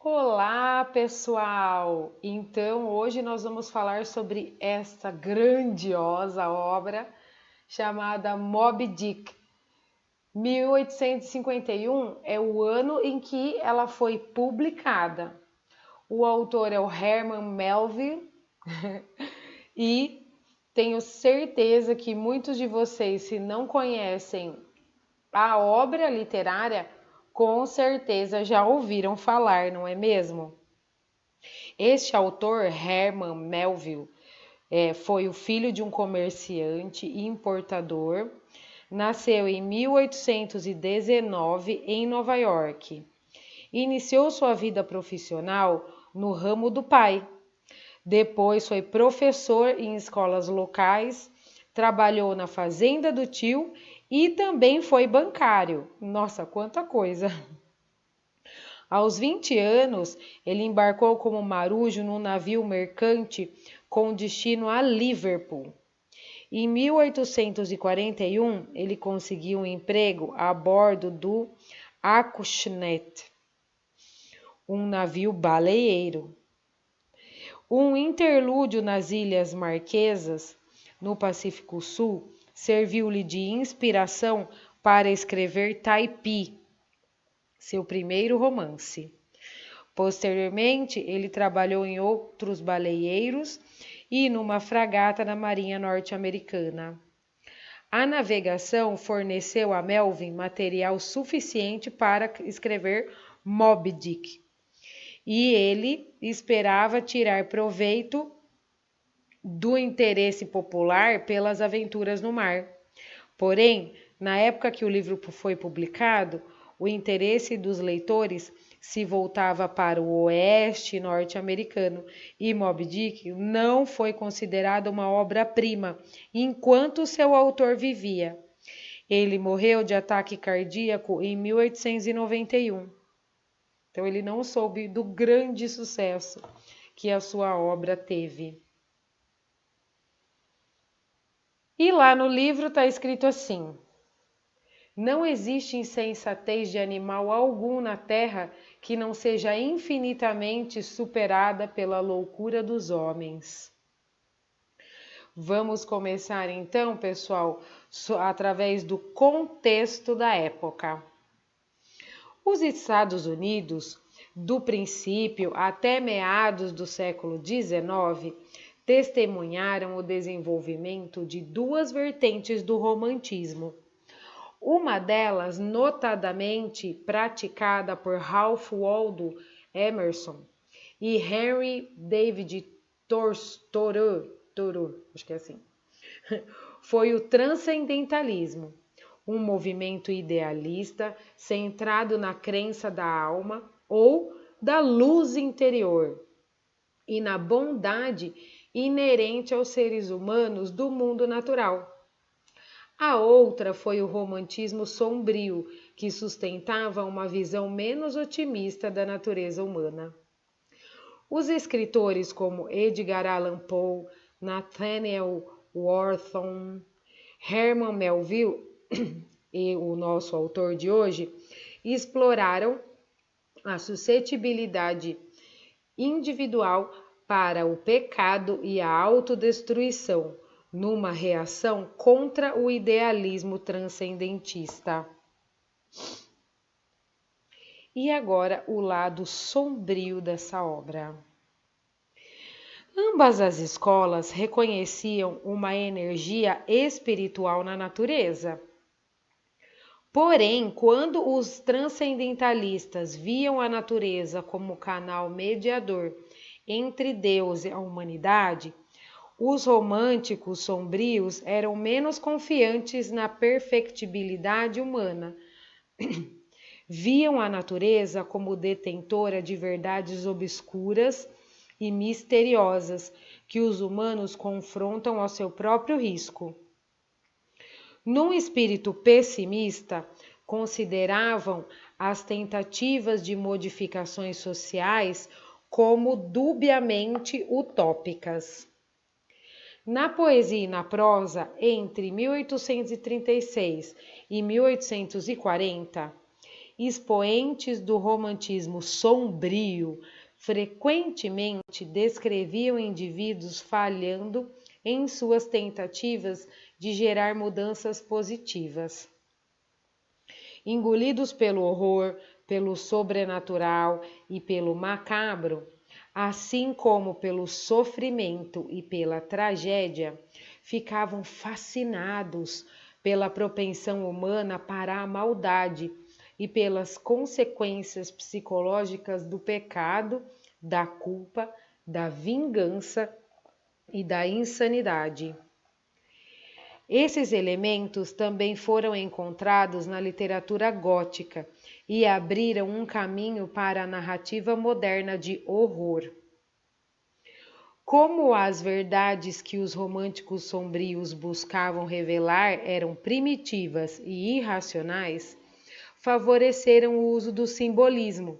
Olá, pessoal! Então, hoje nós vamos falar sobre esta grandiosa obra chamada Moby Dick. 1851 é o ano em que ela foi publicada. O autor é o Herman Melville e tenho certeza que muitos de vocês, se não conhecem a obra literária, com certeza já ouviram falar, não é mesmo? Este autor, Herman Melville, foi o filho de um comerciante e importador. Nasceu em 1819 em Nova York. Iniciou sua vida profissional no ramo do pai. Depois foi professor em escolas locais, trabalhou na fazenda do tio e também foi bancário. Nossa, quanta coisa! Aos 20 anos, ele embarcou como marujo num navio mercante com destino a Liverpool. Em 1841, ele conseguiu um emprego a bordo do Acushnet, um navio baleeiro. Um interlúdio nas Ilhas Marquesas, no Pacífico Sul, serviu-lhe de inspiração para escrever Taipi, seu primeiro romance. Posteriormente, ele trabalhou em outros baleeiros e numa fragata da Marinha Norte-Americana. A navegação forneceu a Melville material suficiente para escrever Moby Dick, e ele esperava tirar proveito do interesse popular pelas aventuras no mar. Porém, na época que o livro foi publicado, o interesse dos leitores se voltava para o oeste norte-americano e Moby Dick não foi considerado uma obra-prima enquanto seu autor vivia. Ele morreu de ataque cardíaco em 1891. Então ele não soube do grande sucesso que a sua obra teve. E lá no livro está escrito assim: não existe insensatez de animal algum na terra que não seja infinitamente superada pela loucura dos homens. Vamos começar então, pessoal, através do contexto da época. Os Estados Unidos, do princípio até meados do século XIX, testemunharam o desenvolvimento de duas vertentes do romantismo. Uma delas, notadamente praticada por Ralph Waldo Emerson e Henry David Thoreau, acho que é assim, foi o transcendentalismo, um movimento idealista centrado na crença da alma ou da luz interior e na bondade inerente aos seres humanos do mundo natural. A outra foi o romantismo sombrio, que sustentava uma visão menos otimista da natureza humana. Os escritores como Edgar Allan Poe, Nathaniel Hawthorne, Herman Melville e o nosso autor de hoje exploraram a suscetibilidade individual para o pecado e a autodestruição, numa reação contra o idealismo transcendentista. E agora o lado sombrio dessa obra. Ambas as escolas reconheciam uma energia espiritual na natureza. Porém, quando os transcendentalistas viam a natureza como canal mediador entre Deus e a humanidade, os românticos sombrios eram menos confiantes na perfectibilidade humana. Viam a natureza como detentora de verdades obscuras e misteriosas que os humanos confrontam ao seu próprio risco. Num espírito pessimista, consideravam as tentativas de modificações sociais como dubiamente utópicas. Na poesia e na prosa, entre 1836 e 1840, expoentes do romantismo sombrio frequentemente descreviam indivíduos falhando em suas tentativas de gerar mudanças positivas. Engolidos pelo horror, pelo sobrenatural e pelo macabro, assim como pelo sofrimento e pela tragédia, ficavam fascinados pela propensão humana para a maldade e pelas consequências psicológicas do pecado, da culpa, da vingança e da insanidade. Esses elementos também foram encontrados na literatura gótica e abriram um caminho para a narrativa moderna de horror. Como as verdades que os românticos sombrios buscavam revelar eram primitivas e irracionais, favoreceram o uso do simbolismo,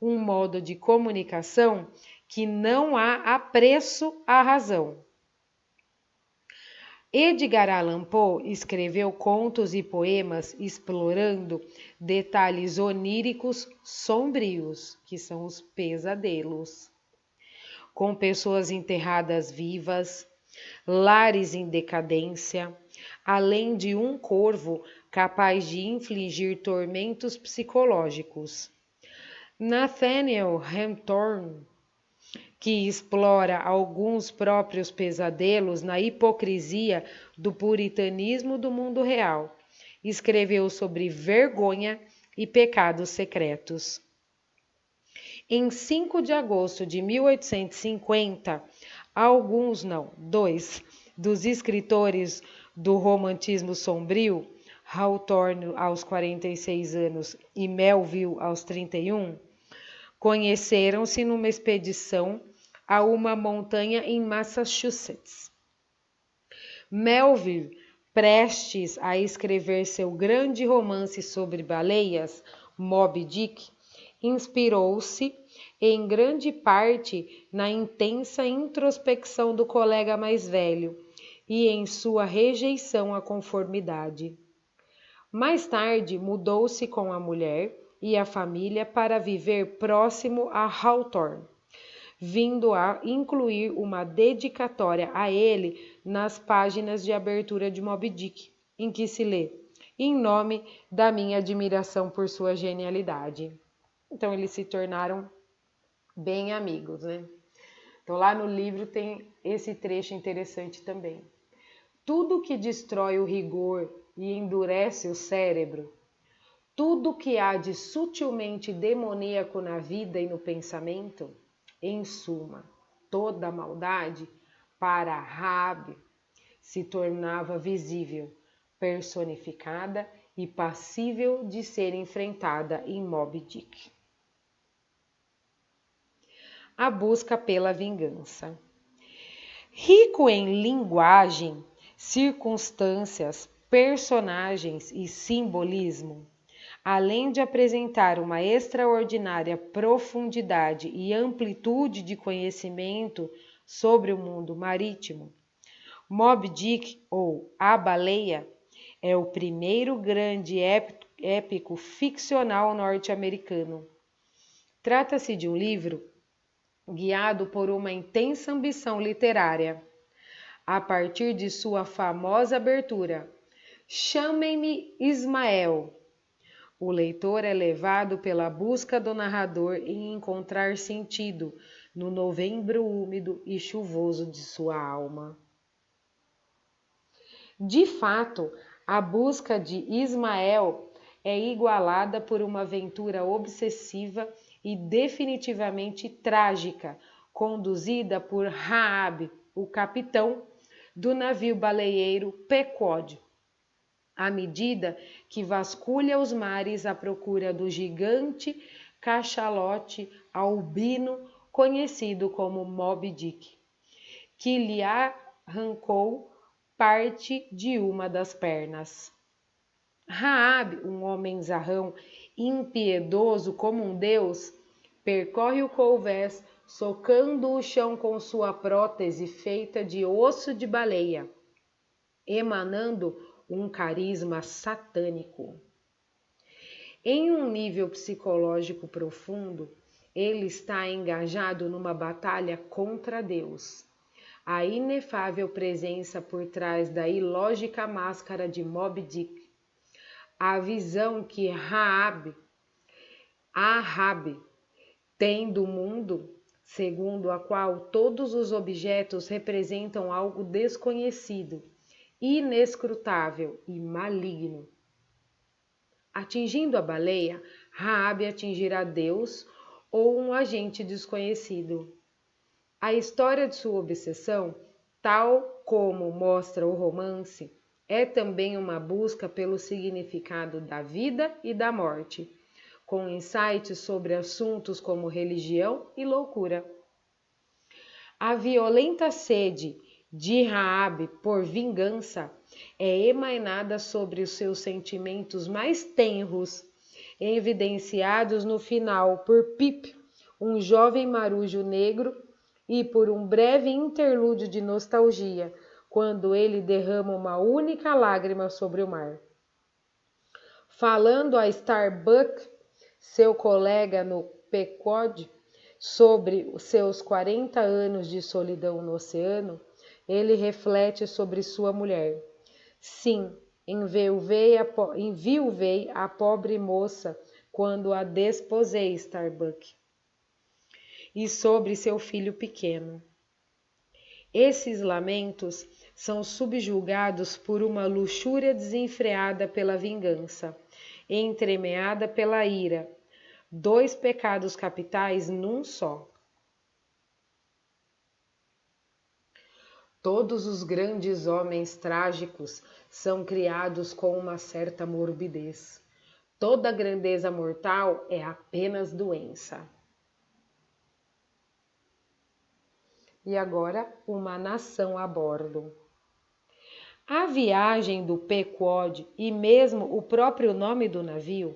um modo de comunicação que não há apreço à razão. Edgar Allan Poe escreveu contos e poemas explorando detalhes oníricos sombrios, que são os pesadelos, com pessoas enterradas vivas, lares em decadência, além de um corvo capaz de infligir tormentos psicológicos. Nathaniel Hawthorne, que explora alguns próprios pesadelos na hipocrisia do puritanismo do mundo real, escreveu sobre vergonha e pecados secretos. Em 5 de agosto de 1850, dois dos escritores do romantismo sombrio, Hawthorne aos 46 anos e Melville aos 31, conheceram-se numa expedição a uma montanha em Massachusetts. Melville, prestes a escrever seu grande romance sobre baleias, Moby Dick, inspirou-se em grande parte na intensa introspecção do colega mais velho e em sua rejeição à conformidade. Mais tarde, mudou-se com a mulher e a família para viver próximo a Hawthorne, vindo a incluir uma dedicatória a ele nas páginas de abertura de Moby Dick, em que se lê: "Em nome da minha admiração por sua genialidade". Então eles se tornaram bem amigos, né? Então lá no livro tem esse trecho interessante também. Tudo que destrói o rigor e endurece o cérebro, tudo que há de sutilmente demoníaco na vida e no pensamento, em suma, toda a maldade, para Raabe, se tornava visível, personificada e passível de ser enfrentada em Moby Dick. A busca pela vingança. Rico em linguagem, circunstâncias, personagens e simbolismo, além de apresentar uma extraordinária profundidade e amplitude de conhecimento sobre o mundo marítimo, Moby Dick, ou A Baleia, é o primeiro grande épico ficcional norte-americano. Trata-se de um livro guiado por uma intensa ambição literária. A partir de sua famosa abertura, "Chamem-me Ismael", o leitor é levado pela busca do narrador em encontrar sentido no novembro úmido e chuvoso de sua alma. De fato, a busca de Ismael é igualada por uma aventura obsessiva e definitivamente trágica, conduzida por Raabe, o capitão do navio baleeiro Pequod, à medida que vasculha os mares à procura do gigante cachalote albino conhecido como Moby Dick, que lhe arrancou parte de uma das pernas. Raabe, um homem zarrão, impiedoso como um deus, percorre o couvés, socando o chão com sua prótese feita de osso de baleia, emanando um carisma satânico. Em um nível psicológico profundo, ele está engajado numa batalha contra Deus. A inefável presença por trás da ilógica máscara de Moby Dick. A visão que Ahab tem do mundo, segundo a qual todos os objetos representam algo desconhecido, inescrutável e maligno. Atingindo a baleia, Raabe atingirá Deus ou um agente desconhecido. A história de sua obsessão, tal como mostra o romance, é também uma busca pelo significado da vida e da morte, com insights sobre assuntos como religião e loucura. A violenta sede de Raabe por vingança é emanada sobre os seus sentimentos mais tenros, evidenciados no final por Pip, um jovem marujo negro, e por um breve interlúdio de nostalgia, quando ele derrama uma única lágrima sobre o mar. Falando a Starbuck, seu colega no Pequod, sobre os seus 40 anos de solidão no oceano, ele reflete sobre sua mulher. Sim, enviuvei a pobre moça quando a desposei, Starbuck. E sobre seu filho pequeno. Esses lamentos são subjugados por uma luxúria desenfreada pela vingança, entremeada pela ira, dois pecados capitais num só. Todos os grandes homens trágicos são criados com uma certa morbidez. Toda grandeza mortal é apenas doença. E agora, uma nação a bordo. A viagem do Pequod e mesmo o próprio nome do navio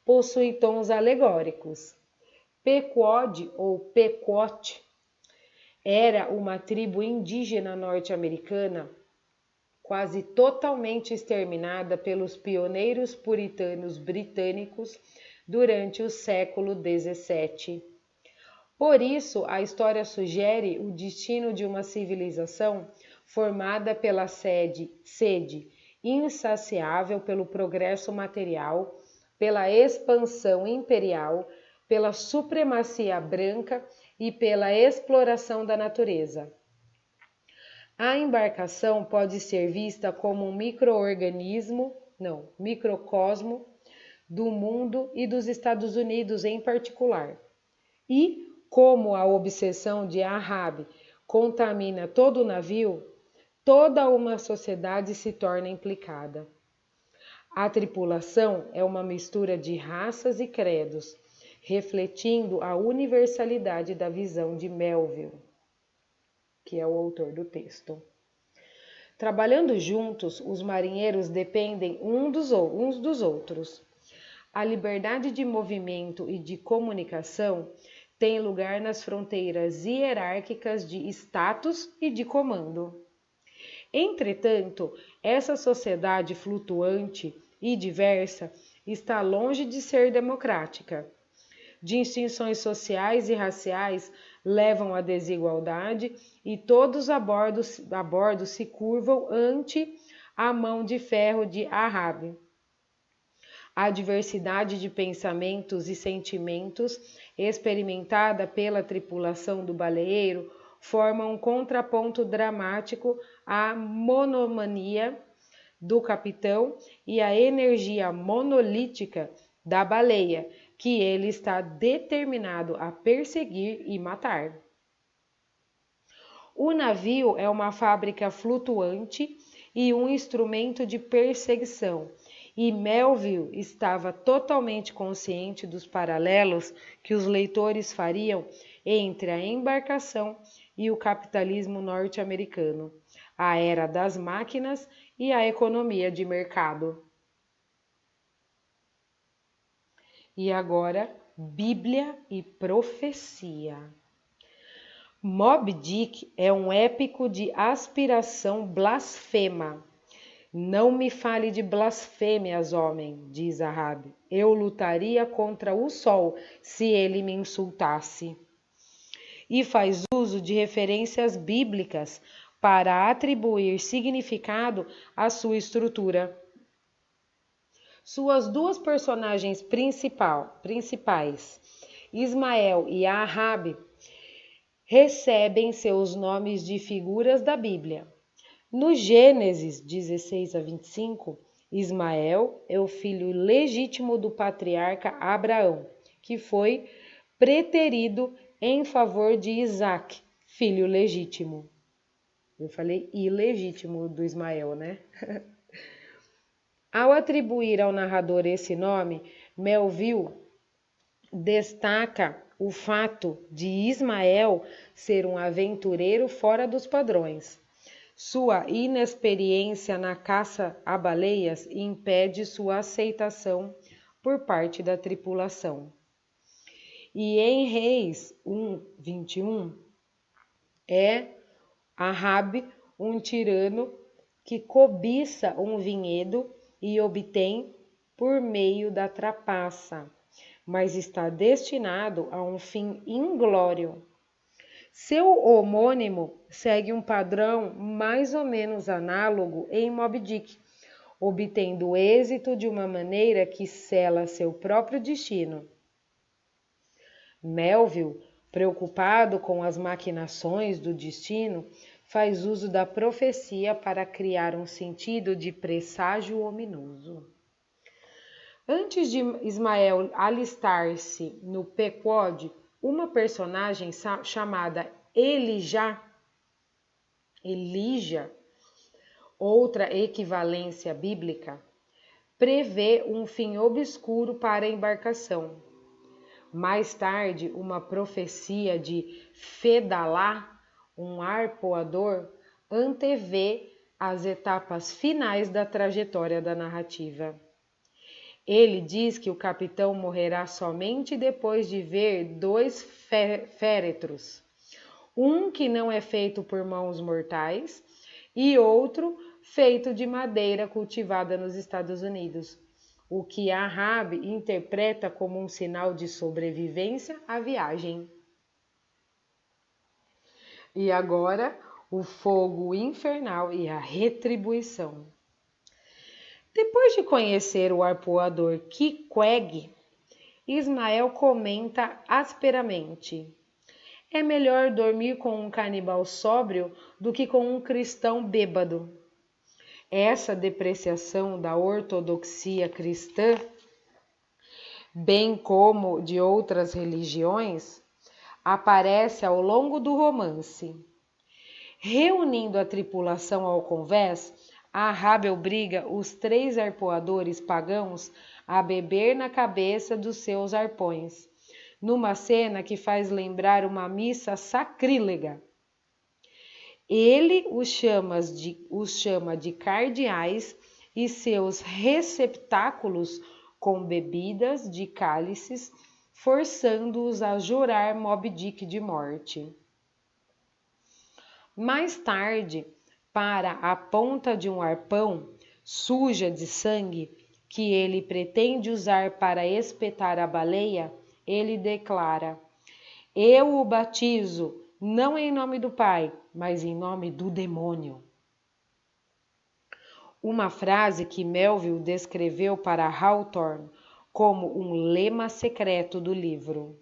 possuem tons alegóricos. Pequod ou Pequot era uma tribo indígena norte-americana quase totalmente exterminada pelos pioneiros puritanos britânicos durante o século XVII. Por isso, a história sugere o destino de uma civilização formada pela sede insaciável pelo progresso material, pela expansão imperial, pela supremacia branca e pela exploração da natureza. A embarcação pode ser vista como um microcosmo do mundo e dos Estados Unidos em particular. E, como a obsessão de Ahab contamina todo o navio, toda uma sociedade se torna implicada. A tripulação é uma mistura de raças e credos, refletindo a universalidade da visão de Melville, que é o autor do texto. Trabalhando juntos, os marinheiros dependem uns dos outros. A liberdade de movimento e de comunicação tem lugar nas fronteiras hierárquicas de status e de comando. Entretanto, essa sociedade flutuante e diversa está longe de ser democrática. Distinções sociais e raciais levam à desigualdade e todos a bordo se curvam ante a mão de ferro de Ahab. A diversidade de pensamentos e sentimentos experimentada pela tripulação do baleeiro forma um contraponto dramático à monomania do capitão e à energia monolítica da baleia, que ele está determinado a perseguir e matar. O navio é uma fábrica flutuante e um instrumento de perseguição, e Melville estava totalmente consciente dos paralelos que os leitores fariam entre a embarcação e o capitalismo norte-americano, a era das máquinas e a economia de mercado. E agora, Bíblia e profecia. Moby Dick é um épico de aspiração blasfema, Não me fale de blasfêmias, homem, diz Arabe. Eu lutaria contra o sol se ele me insultasse. E faz uso de referências bíblicas para atribuir significado à sua estrutura. Suas duas personagens principais, Ismael e Arabe, recebem seus nomes de figuras da Bíblia. No Gênesis 16 a 25, Ismael é o filho legítimo do patriarca Abraão, que foi preterido em favor de Isaque, filho legítimo. Eu falei ilegítimo do Ismael, né? Ao atribuir ao narrador esse nome, Melville destaca o fato de Ismael ser um aventureiro fora dos padrões. Sua inexperiência na caça a baleias impede sua aceitação por parte da tripulação. E em Reis 1:21, é Arabe um tirano que cobiça um vinhedo e obtém por meio da trapaça, mas está destinado a um fim inglório. Seu homônimo segue um padrão mais ou menos análogo em Moby Dick, obtendo êxito de uma maneira que sela seu próprio destino. Melville, preocupado com as maquinações do destino, faz uso da profecia para criar um sentido de presságio ominoso. Antes de Ismael alistar-se no Pequod, uma personagem chamada Elijah, outra equivalência bíblica, prevê um fim obscuro para a embarcação. Mais tarde, uma profecia de Fedalá, um arpoador, antevê as etapas finais da trajetória da narrativa. Ele diz que o capitão morrerá somente depois de ver 2 féretros, um que não é feito por mãos mortais e outro feito de madeira cultivada nos Estados Unidos, o que Arabe interpreta como um sinal de sobrevivência à viagem. E agora, o fogo infernal e a retribuição. Depois de conhecer o arpoador Queequeg, Ismael comenta asperamente: é melhor dormir com um canibal sóbrio do que com um cristão bêbado. Essa depreciação da ortodoxia cristã, bem como de outras religiões, aparece ao longo do romance. Reunindo a tripulação ao convés, Arabe obriga os 3 arpoadores pagãos a beber na cabeça dos seus arpões, numa cena que faz lembrar uma missa sacrílega. Ele os chama de cardeais e seus receptáculos com bebidas de cálices, forçando-os a jurar Moby Dick de morte. Mais tarde, para a ponta de um arpão suja de sangue que ele pretende usar para espetar a baleia, ele declara: eu o batizo não em nome do Pai, mas em nome do demônio. Uma frase que Melville descreveu para Hawthorne como um lema secreto do livro.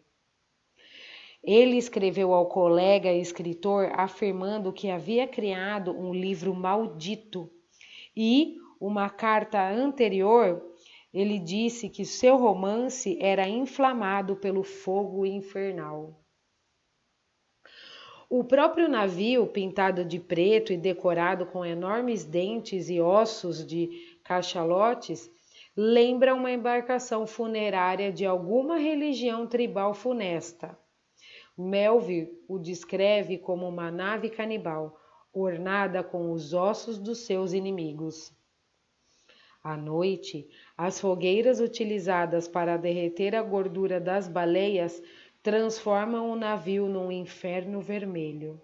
Ele escreveu ao colega escritor afirmando que havia criado um livro maldito e, uma carta anterior, ele disse que seu romance era inflamado pelo fogo infernal. O próprio navio, pintado de preto e decorado com enormes dentes e ossos de cachalotes, lembra uma embarcação funerária de alguma religião tribal funesta. Melville o descreve como uma nave canibal, ornada com os ossos dos seus inimigos. À noite, as fogueiras utilizadas para derreter a gordura das baleias transformam o navio num inferno vermelho.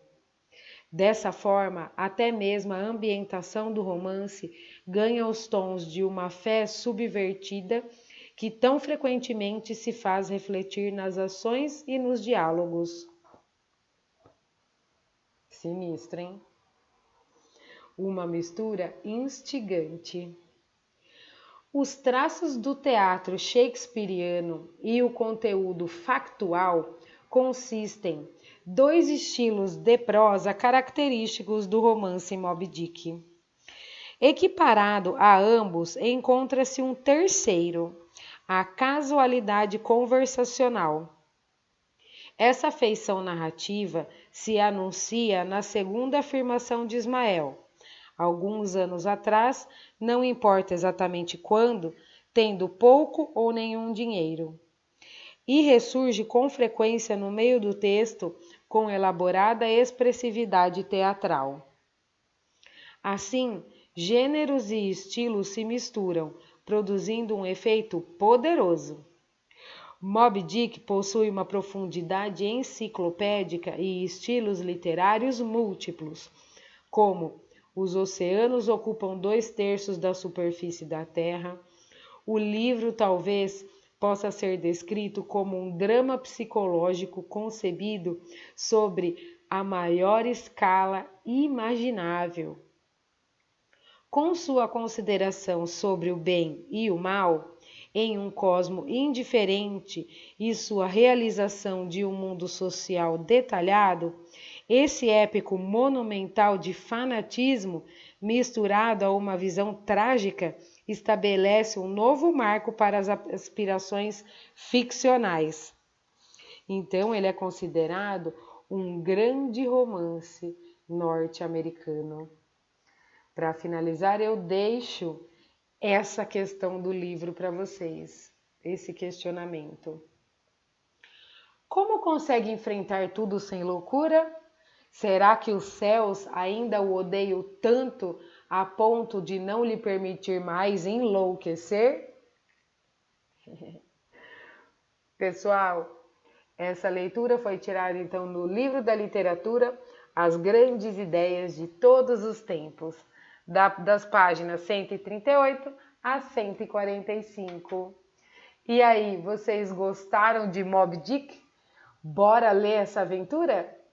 Dessa forma, até mesmo a ambientação do romance ganha os tons de uma fé subvertida que tão frequentemente se faz refletir nas ações e nos diálogos. Sinistro, hein? Uma mistura instigante. Os traços do teatro shakespeariano e o conteúdo factual consistem dois estilos de prosa característicos do romance Moby Dick. Equiparado a ambos, encontra-se um terceiro, a casualidade conversacional. Essa feição narrativa se anuncia na segunda afirmação de Ismael. Alguns anos atrás, não importa exatamente quando, tendo pouco ou nenhum dinheiro. E ressurge com frequência no meio do texto com elaborada expressividade teatral. Assim, gêneros e estilos se misturam, produzindo um efeito poderoso. Moby Dick possui uma profundidade enciclopédica e estilos literários múltiplos, como os oceanos ocupam 2/3 da superfície da Terra. O livro talvez possa ser descrito como um drama psicológico concebido sobre a maior escala imaginável. Com sua consideração sobre o bem e o mal, em um cosmo indiferente e sua realização de um mundo social detalhado, esse épico monumental de fanatismo, misturado a uma visão trágica, estabelece um novo marco para as aspirações ficcionais. Então, ele é considerado um grande romance norte-americano. Para finalizar, eu deixo essa questão do livro para vocês, esse questionamento. Como consegue enfrentar tudo sem loucura? Será que os céus ainda o odeiam tanto a ponto de não lhe permitir mais enlouquecer? Pessoal, essa leitura foi tirada então no livro da literatura As Grandes Ideias de Todos os Tempos, das páginas 138 a 145. E aí, vocês gostaram de Moby Dick? Bora ler essa aventura?